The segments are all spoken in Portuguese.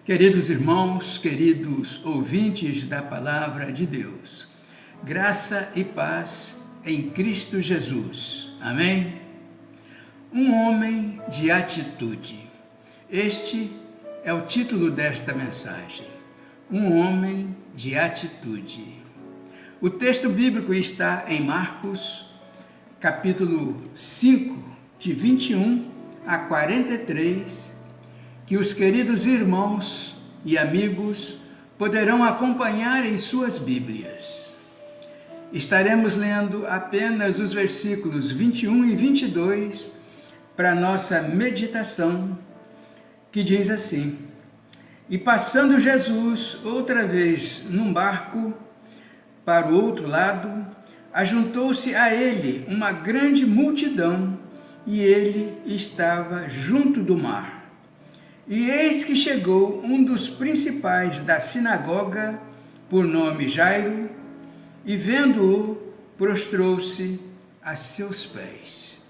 Queridos irmãos, queridos ouvintes da Palavra de Deus, graça e paz em Cristo Jesus. Amém? Um homem de atitude. Este é o título desta mensagem. Um homem de atitude. O texto bíblico está em Marcos, capítulo 5, de 21 a 43, que os queridos irmãos e amigos poderão acompanhar em suas Bíblias. Estaremos lendo apenas os versículos 21 e 22 para nossa meditação, que diz assim: E passando Jesus outra vez num barco para o outro lado, ajuntou-se a ele uma grande multidão, e ele estava junto do mar. E eis que chegou um dos principais da sinagoga, por nome Jairo, e vendo-o, prostrou-se a seus pés.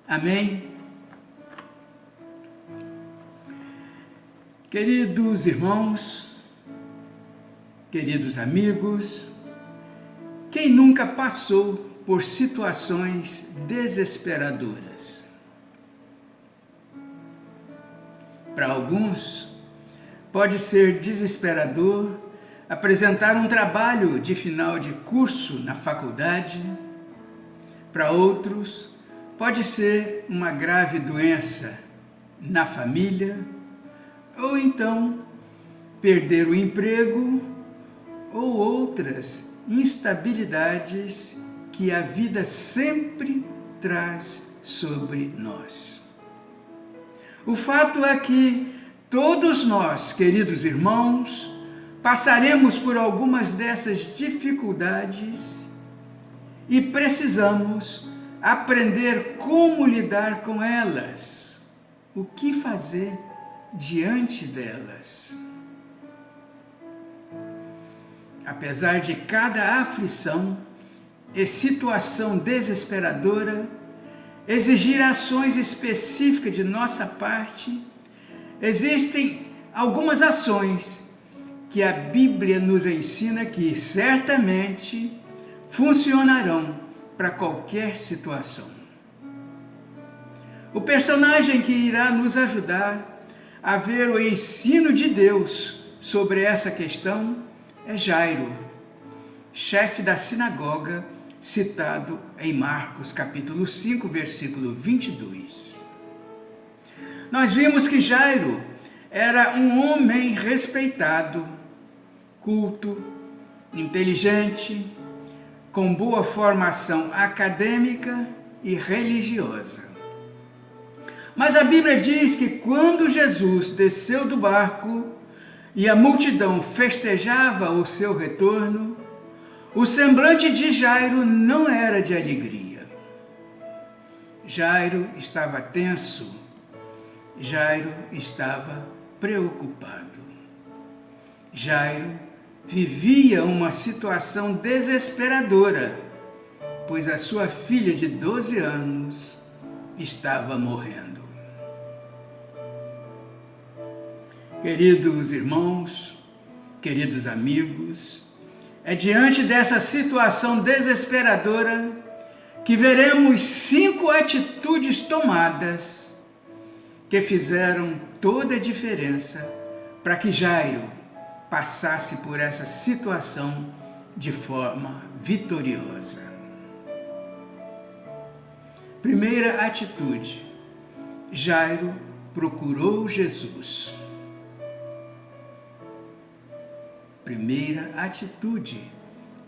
Amém? Queridos irmãos, queridos amigos, quem nunca passou por situações desesperadoras? Para alguns, pode ser desesperador apresentar um trabalho de final de curso na faculdade. Para outros, pode ser uma grave doença na família, ou então perder o emprego ou outras instabilidades que a vida sempre traz sobre nós. O fato é que todos nós, queridos irmãos, passaremos por algumas dessas dificuldades e precisamos aprender como lidar com elas, o que fazer diante delas. Apesar de cada aflição e situação desesperadora exigir ações específicas de nossa parte, existem algumas ações que a Bíblia nos ensina que certamente funcionarão para qualquer situação. O personagem que irá nos ajudar a ver o ensino de Deus sobre essa questão é Jairo, chefe da sinagoga, citado em Marcos capítulo 5, versículo 22. Nós vimos que Jairo era um homem respeitado, culto, inteligente, com boa formação acadêmica e religiosa. Mas a Bíblia diz que quando Jesus desceu do barco e a multidão festejava o seu retorno, o semblante de Jairo não era de alegria. Jairo estava tenso, Jairo estava preocupado. Jairo vivia uma situação desesperadora, pois a sua filha de 12 anos estava morrendo. Queridos irmãos, queridos amigos, é diante dessa situação desesperadora que veremos 5 atitudes tomadas que fizeram toda a diferença para que Jairo passasse por essa situação de forma vitoriosa. Primeira atitude: Jairo procurou Jesus. Primeira atitude: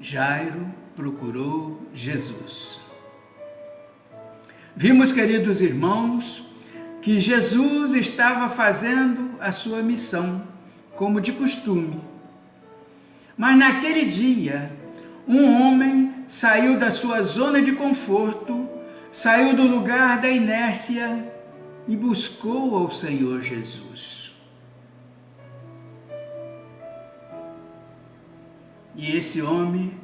Jairo procurou Jesus. Vimos, queridos irmãos, que Jesus estava fazendo a sua missão, como de costume. Mas naquele dia, um homem saiu da sua zona de conforto, saiu do lugar da inércia e buscou ao Senhor Jesus. E esse homem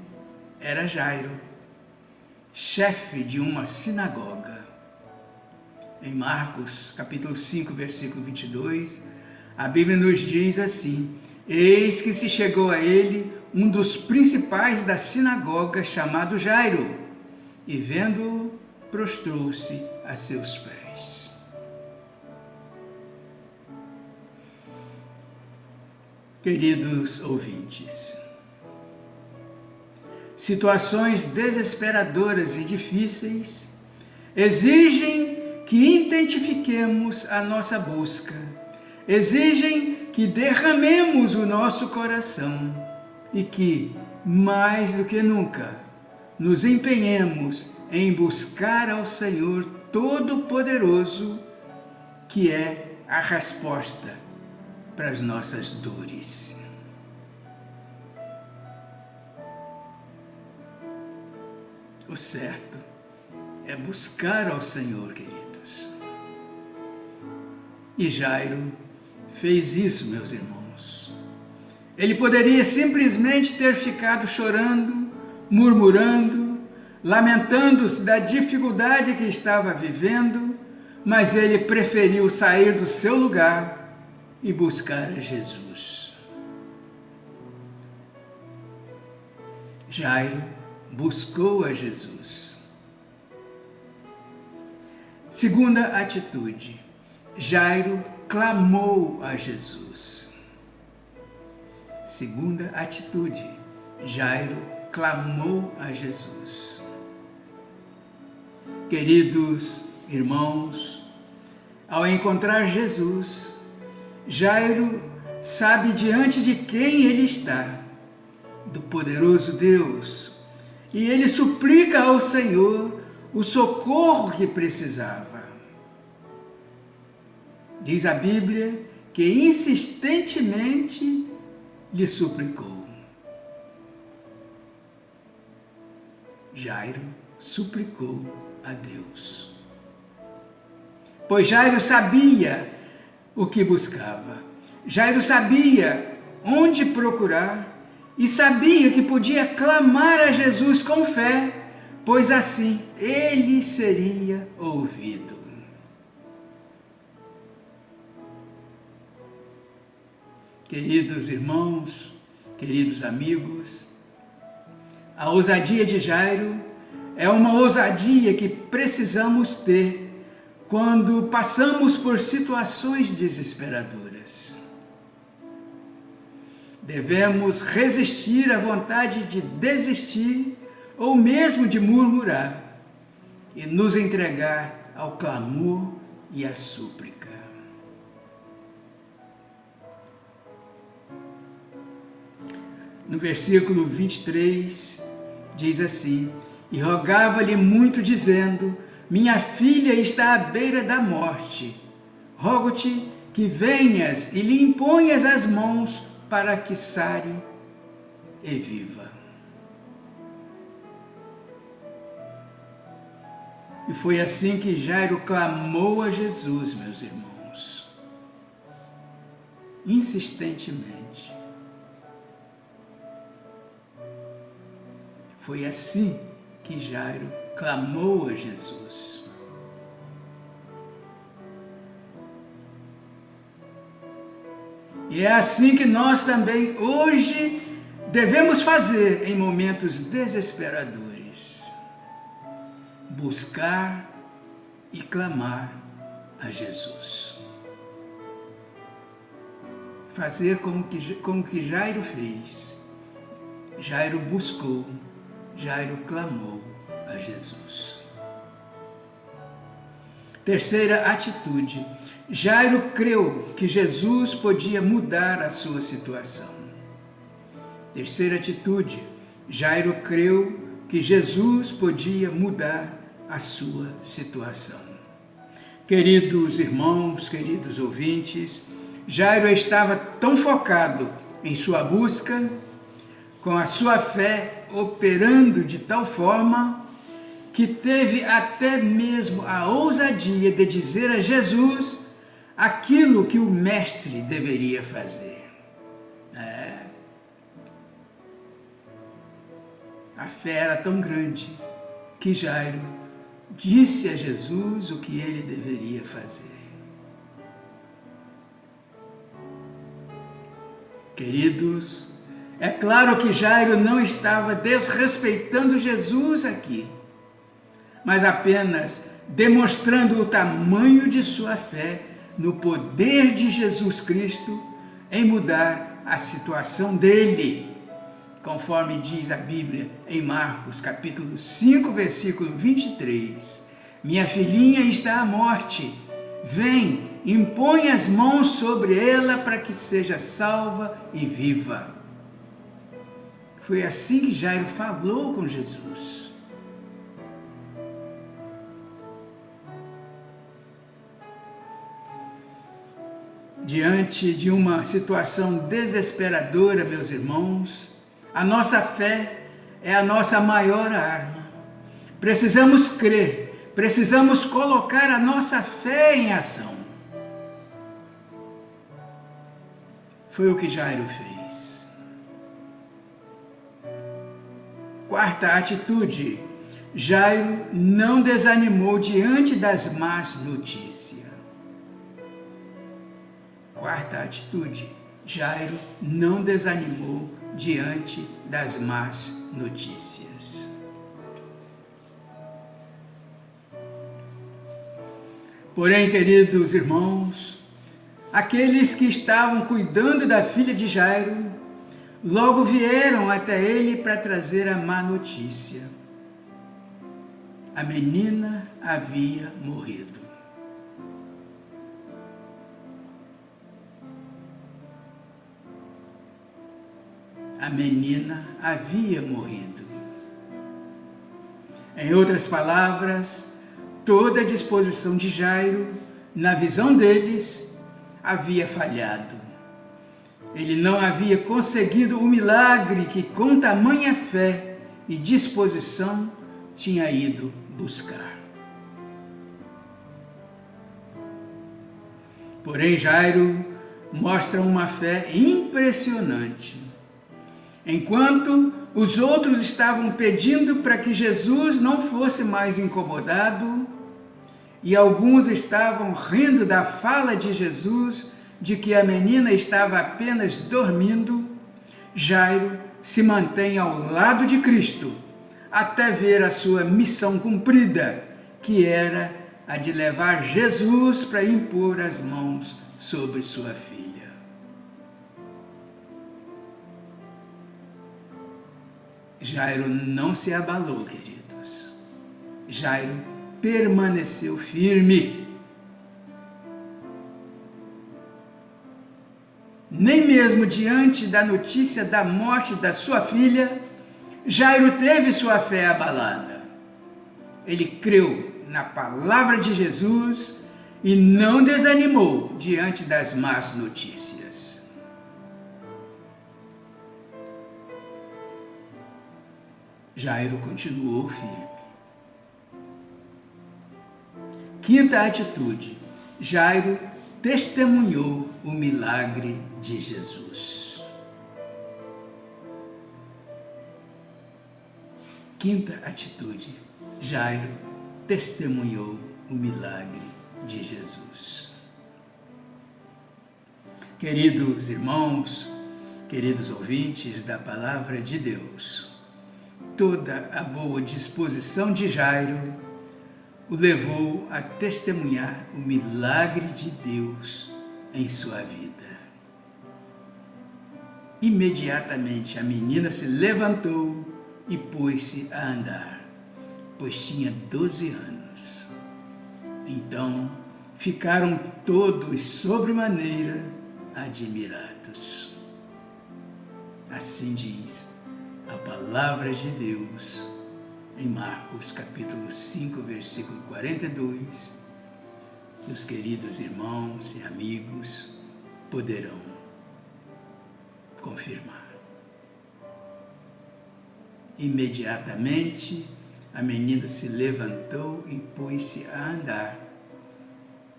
era Jairo, chefe de uma sinagoga. Em Marcos, capítulo 5, versículo 22, A Bíblia nos diz assim: eis que se chegou a ele um dos principais da sinagoga, chamado Jairo, e vendo-o, prostrou-se a seus pés. Queridos ouvintes, situações desesperadoras e difíceis exigem que intensifiquemos a nossa busca, exigem que derramemos o nosso coração e que, mais do que nunca, nos empenhemos em buscar ao Senhor Todo-Poderoso, que é a resposta para as nossas dores. O certo é buscar ao Senhor, queridos. E Jairo fez isso, meus irmãos. Ele poderia simplesmente ter ficado chorando, murmurando, lamentando-se da dificuldade que estava vivendo, mas ele preferiu sair do seu lugar e buscar a Jesus. Jairo buscou a Jesus. Segunda atitude, Jairo clamou a Jesus. Segunda atitude, Jairo clamou a Jesus. Queridos irmãos, ao encontrar Jesus, Jairo sabe diante de quem ele está, do poderoso Deus, e ele suplica ao Senhor o socorro que precisava. Diz a Bíblia que insistentemente lhe suplicou. Jairo suplicou a Deus, pois Jairo sabia o que buscava. Jairo sabia onde procurar e sabia que podia clamar a Jesus com fé, pois assim ele seria ouvido. Queridos irmãos, queridos amigos, a ousadia de Jairo é uma ousadia que precisamos ter quando passamos por situações desesperadoras. Devemos resistir à vontade de desistir ou mesmo de murmurar e nos entregar ao clamor e à súplica. No versículo 23, diz assim: e rogava-lhe muito, dizendo: minha filha está à beira da morte. Rogo-te que venhas e lhe imponhas as mãos para que sare e viva. E foi assim que Jairo clamou a Jesus, meus irmãos, insistentemente. Foi assim que Jairo clamou a Jesus. E é assim que nós também hoje devemos fazer em momentos desesperadores: buscar e clamar a Jesus. Fazer como que Jairo fez. Jairo buscou, Jairo clamou a Jesus. Terceira atitude, Jairo creu que Jesus podia mudar a sua situação. Terceira atitude, Jairo creu que Jesus podia mudar a sua situação. Queridos irmãos, queridos ouvintes, Jairo estava tão focado em sua busca, com a sua fé operando de tal forma, que teve até mesmo a ousadia de dizer a Jesus aquilo que o mestre deveria fazer. A fé era tão grande que Jairo disse a Jesus o que ele deveria fazer. Queridos, é claro que Jairo não estava desrespeitando Jesus aqui, mas apenas demonstrando o tamanho de sua fé no poder de Jesus Cristo em mudar a situação dele, conforme diz a Bíblia em Marcos, capítulo 5, versículo 23. Minha filhinha está à morte, vem, impõe as mãos sobre ela para que seja salva e viva. Foi assim que Jairo falou com Jesus. Diante de uma situação desesperadora, meus irmãos, a nossa fé é a nossa maior arma. Precisamos crer, precisamos colocar a nossa fé em ação. Foi o que Jairo fez. Quarta atitude, Jairo não desanimou diante das más notícias. Quarta atitude, Jairo não desanimou diante das más notícias. Porém, queridos irmãos, aqueles que estavam cuidando da filha de Jairo, logo vieram até ele para trazer a má notícia. A menina havia morrido. A menina havia morrido. Em outras palavras, toda a disposição de Jairo, na visão deles, havia falhado. Ele não havia conseguido o milagre que, com tamanha fé e disposição, tinha ido buscar. Porém, Jairo mostra uma fé impressionante. Enquanto os outros estavam pedindo para que Jesus não fosse mais incomodado, e alguns estavam rindo da fala de Jesus de que a menina estava apenas dormindo, Jairo se mantém ao lado de Cristo até ver a sua missão cumprida, que era a de levar Jesus para impor as mãos sobre sua filha. Jairo não se abalou, queridos. Jairo permaneceu firme. Nem mesmo diante da notícia da morte da sua filha, Jairo teve sua fé abalada. Ele creu na palavra de Jesus e não desanimou diante das más notícias. Jairo continuou firme. Quinta atitude, Jairo testemunhou o milagre de Jesus. Quinta atitude, Jairo testemunhou o milagre de Jesus. Queridos irmãos, queridos ouvintes da palavra de Deus, toda a boa disposição de Jairo o levou a testemunhar o milagre de Deus em sua vida. Imediatamente a menina se levantou e pôs-se a andar, pois tinha 12 anos. Então ficaram todos sobremaneira admirados. Assim diz a palavra de Deus em Marcos capítulo 5, versículo 42, que os queridos irmãos e amigos poderão confirmar. Imediatamente a menina se levantou e pôs-se a andar,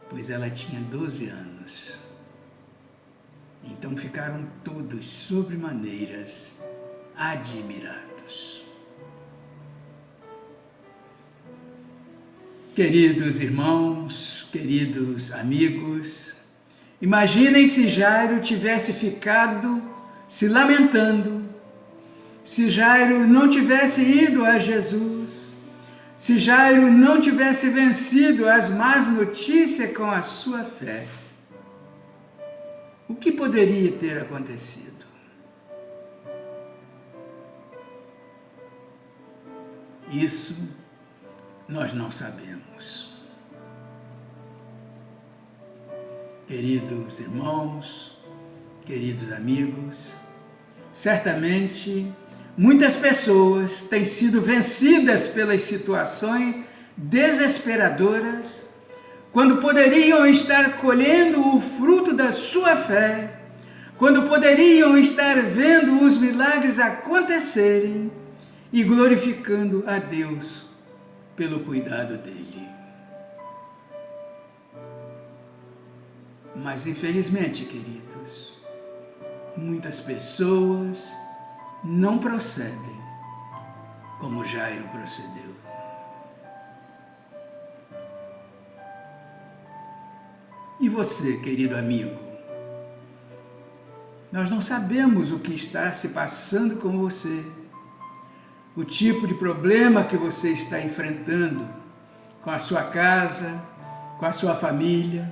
pois ela tinha 12 anos. Então ficaram todos sobremaneiras admirados. Queridos irmãos, queridos amigos, imaginem se Jairo tivesse ficado se lamentando, se Jairo não tivesse ido a Jesus, se Jairo não tivesse vencido as más notícias com a sua fé, o que poderia ter acontecido? Isso nós não sabemos. Queridos irmãos, queridos amigos, certamente muitas pessoas têm sido vencidas pelas situações desesperadoras, quando poderiam estar colhendo o fruto da sua fé, quando poderiam estar vendo os milagres acontecerem e glorificando a Deus pelo cuidado dele. Mas infelizmente, queridos, muitas pessoas não procedem como Jairo procedeu. E você, querido amigo? Nós não sabemos o que está se passando com você, o tipo de problema que você está enfrentando com a sua casa, com a sua família,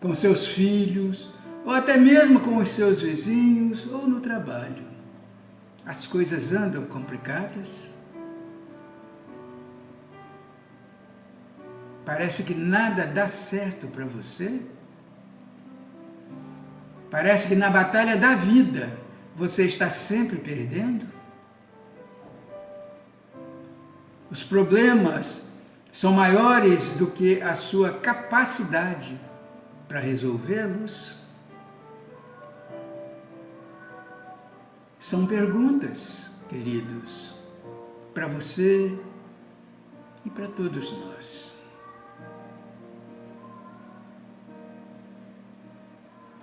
com seus filhos, ou até mesmo com os seus vizinhos ou no trabalho. As coisas andam complicadas? Parece que nada dá certo para você? Parece que na batalha da vida você está sempre perdendo? Os problemas são maiores do que a sua capacidade para resolvê-los? São perguntas, queridos, para você e para todos nós.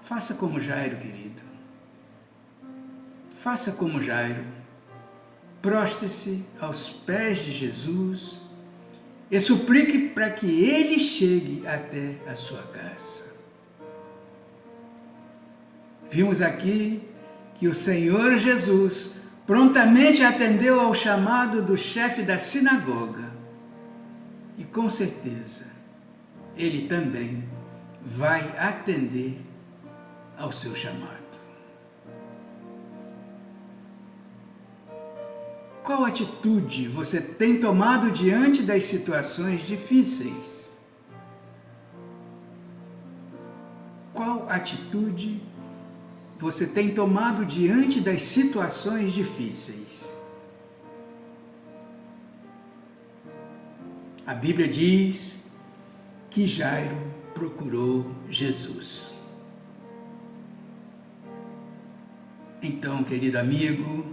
Faça como Jairo, querido. Faça como Jairo. Prostre-se aos pés de Jesus e suplique para que ele chegue até a sua casa. Vimos aqui que o Senhor Jesus prontamente atendeu ao chamado do chefe da sinagoga e com certeza ele também vai atender ao seu chamado. Qual atitude você tem tomado diante das situações difíceis? Qual atitude você tem tomado diante das situações difíceis? A Bíblia diz que Jairo procurou Jesus. Então, querido amigo,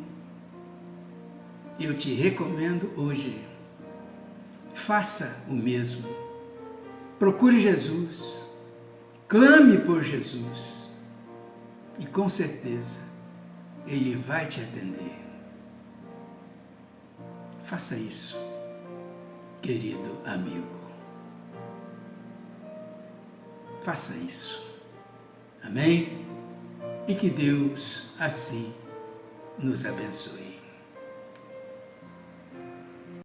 eu te recomendo hoje, faça o mesmo. Procure Jesus, clame por Jesus e com certeza Ele vai te atender. Faça isso, querido amigo. Faça isso. Amém? E que Deus assim nos abençoe.